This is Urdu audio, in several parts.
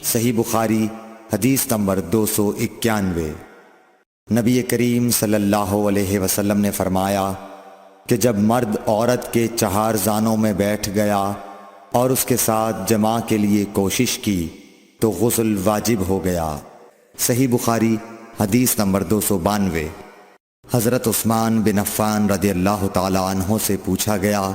صحیح بخاری حدیث نمبر 291۔ نبی کریم صلی اللہ علیہ وسلم نے فرمایا کہ جب مرد عورت کے چہار زانوں میں بیٹھ گیا اور اس کے ساتھ جماع کے لیے کوشش کی تو غسل واجب ہو گیا۔ صحیح بخاری حدیث نمبر 292۔ حضرت عثمان بن عفان رضی اللہ تعالی عنہ سے پوچھا گیا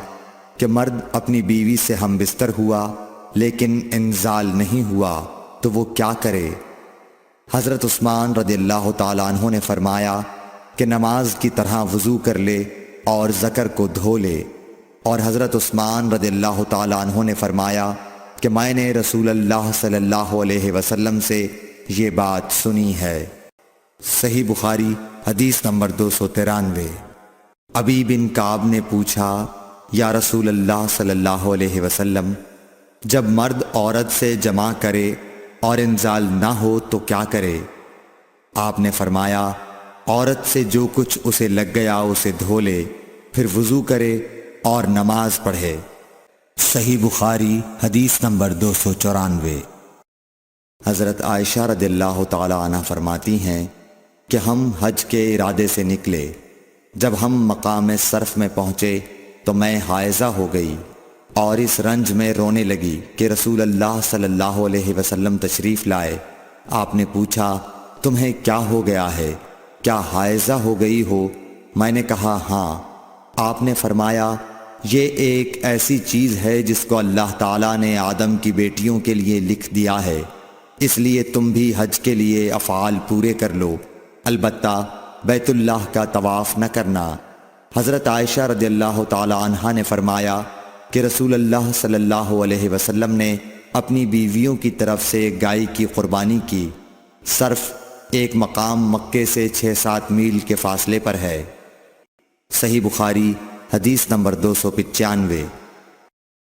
کہ مرد اپنی بیوی سے ہم بستر ہوا لیکن انزال نہیں ہوا تو وہ کیا کرے؟ حضرت عثمان رضی اللہ تعالی عنہ نے فرمایا کہ نماز کی طرح وضو کر لے اور ذکر کو دھو لے۔ اور حضرت عثمان رضی اللہ تعالی عنہ نے فرمایا کہ میں نے رسول اللہ صلی اللہ علیہ وسلم سے یہ بات سنی ہے۔ صحیح بخاری حدیث نمبر 293۔ ابی بن کعب نے پوچھا یا رسول اللہ صلی اللہ علیہ وسلم، جب مرد عورت سے جماع کرے اور انزال نہ ہو تو کیا کرے؟ آپ نے فرمایا عورت سے جو کچھ اسے لگ گیا اسے دھو لے، پھر وضو کرے اور نماز پڑھے۔ صحیح بخاری حدیث نمبر 294۔ حضرت عائشہ رضی اللہ تعالی عنہ فرماتی ہیں کہ ہم حج کے ارادے سے نکلے، جب ہم مقام صرف میں پہنچے تو میں حائضہ ہو گئی اور اس رنج میں رونے لگی کہ رسول اللہ صلی اللہ علیہ وسلم تشریف لائے۔ آپ نے پوچھا تمہیں کیا ہو گیا ہے؟ کیا حائضہ ہو گئی ہو؟ میں نے کہا ہاں۔ آپ نے فرمایا یہ ایک ایسی چیز ہے جس کو اللہ تعالیٰ نے آدم کی بیٹیوں کے لیے لکھ دیا ہے، اس لیے تم بھی حج کے لیے افعال پورے کر لو، البتہ بیت اللہ کا طواف نہ کرنا۔ حضرت عائشہ رضی اللہ تعالی عنہا نے فرمایا کہ رسول اللہ صلی اللہ علیہ وسلم نے اپنی بیویوں کی طرف سے گائے کی قربانی کی۔ صرف ایک مقام مکے سے 6-7 میل کے فاصلے پر ہے۔ صحیح بخاری حدیث نمبر 295۔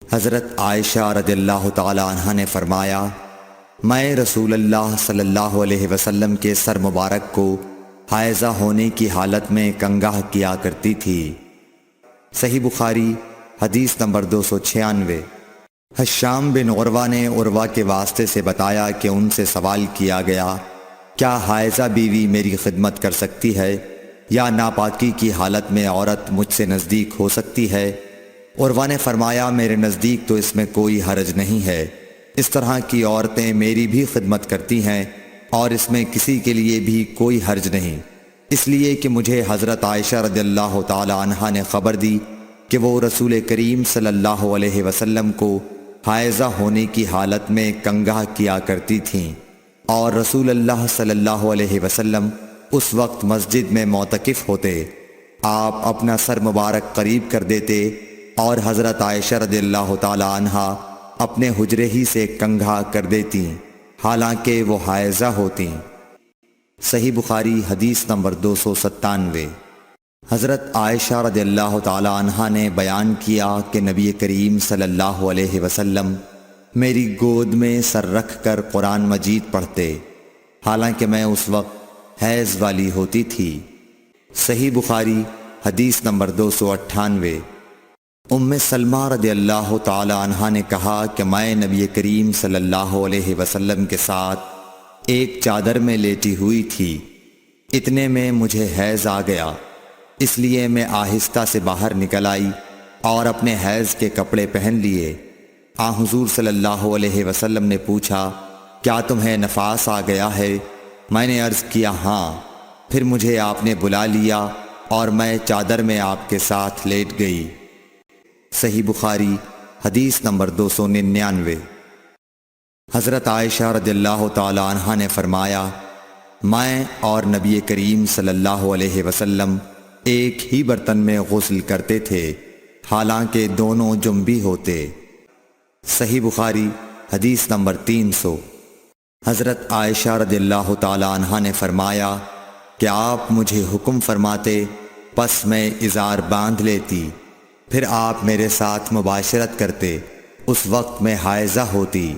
حضرت عائشہ رضی اللہ تعالی عنہا نے فرمایا میں رسول اللہ صلی اللہ علیہ وسلم کے سر مبارک کو حائضہ ہونے کی حالت میں کنگھا کیا کرتی تھی۔ صحیح بخاری حدیث نمبر 296۔ حشام بن عروہ نے عروہ کے واسطے سے بتایا کہ ان سے سوال کیا گیا کیا حائضہ بیوی میری خدمت کر سکتی ہے یا ناپاکی کی حالت میں عورت مجھ سے نزدیک ہو سکتی ہے؟ عروہ نے فرمایا میرے نزدیک تو اس میں کوئی حرج نہیں ہے، اس طرح کی عورتیں میری بھی خدمت کرتی ہیں اور اس میں کسی کے لیے بھی کوئی حرج نہیں، اس لیے کہ مجھے حضرت عائشہ رضی اللہ تعالی عنہا نے خبر دی کہ وہ رسول کریم صلی اللہ علیہ وسلم کو حائضہ ہونے کی حالت میں کنگھا کیا کرتی تھیں، اور رسول اللہ صلی اللہ علیہ وسلم اس وقت مسجد میں معتکف ہوتے۔ آپ اپنا سر مبارک قریب کر دیتے اور حضرت عائشہ رضی اللہ تعالی عنہا اپنے حجرے ہی سے کنگھا کر دیتی حالانکہ وہ حائضہ ہوتی۔ صحیح بخاری حدیث نمبر 297۔ حضرت عائشہ رضی اللہ تعالی عنہا نے بیان کیا کہ نبی کریم صلی اللہ علیہ وسلم میری گود میں سر رکھ کر قرآن مجید پڑھتے حالانکہ میں اس وقت حیض والی ہوتی تھی۔ صحیح بخاری حدیث نمبر 298۔ ام سلمہ رضی اللہ تعالی عنہا نے کہا کہ میں نبی کریم صلی اللہ علیہ وسلم کے ساتھ ایک چادر میں لیٹی ہوئی تھی، اتنے میں مجھے حیض آ گیا، اس لیے میں آہستہ سے باہر نکل آئی اور اپنے حیض کے کپڑے پہن لیے۔ حضور صلی اللہ علیہ وسلم نے پوچھا کیا تمہیں نفاس آ گیا ہے؟ میں نے عرض کیا ہاں۔ پھر مجھے آپ نے بلا لیا اور میں چادر میں آپ کے ساتھ لیٹ گئی۔ صحیح بخاری حدیث نمبر 299۔ حضرت عائشہ رضی اللہ تعالی عنہا نے فرمایا میں اور نبی کریم صلی اللہ علیہ وسلم ایک ہی برتن میں غسل کرتے تھے حالانکہ دونوں جنبی ہوتے۔ صحیح بخاری حدیث نمبر 300۔ حضرت عائشہ رضی اللہ تعالی عنہا نے فرمایا کہ آپ مجھے حکم فرماتے پس میں ازار باندھ لیتی، پھر آپ میرے ساتھ مباشرت کرتے، اس وقت میں حائضہ ہوتی۔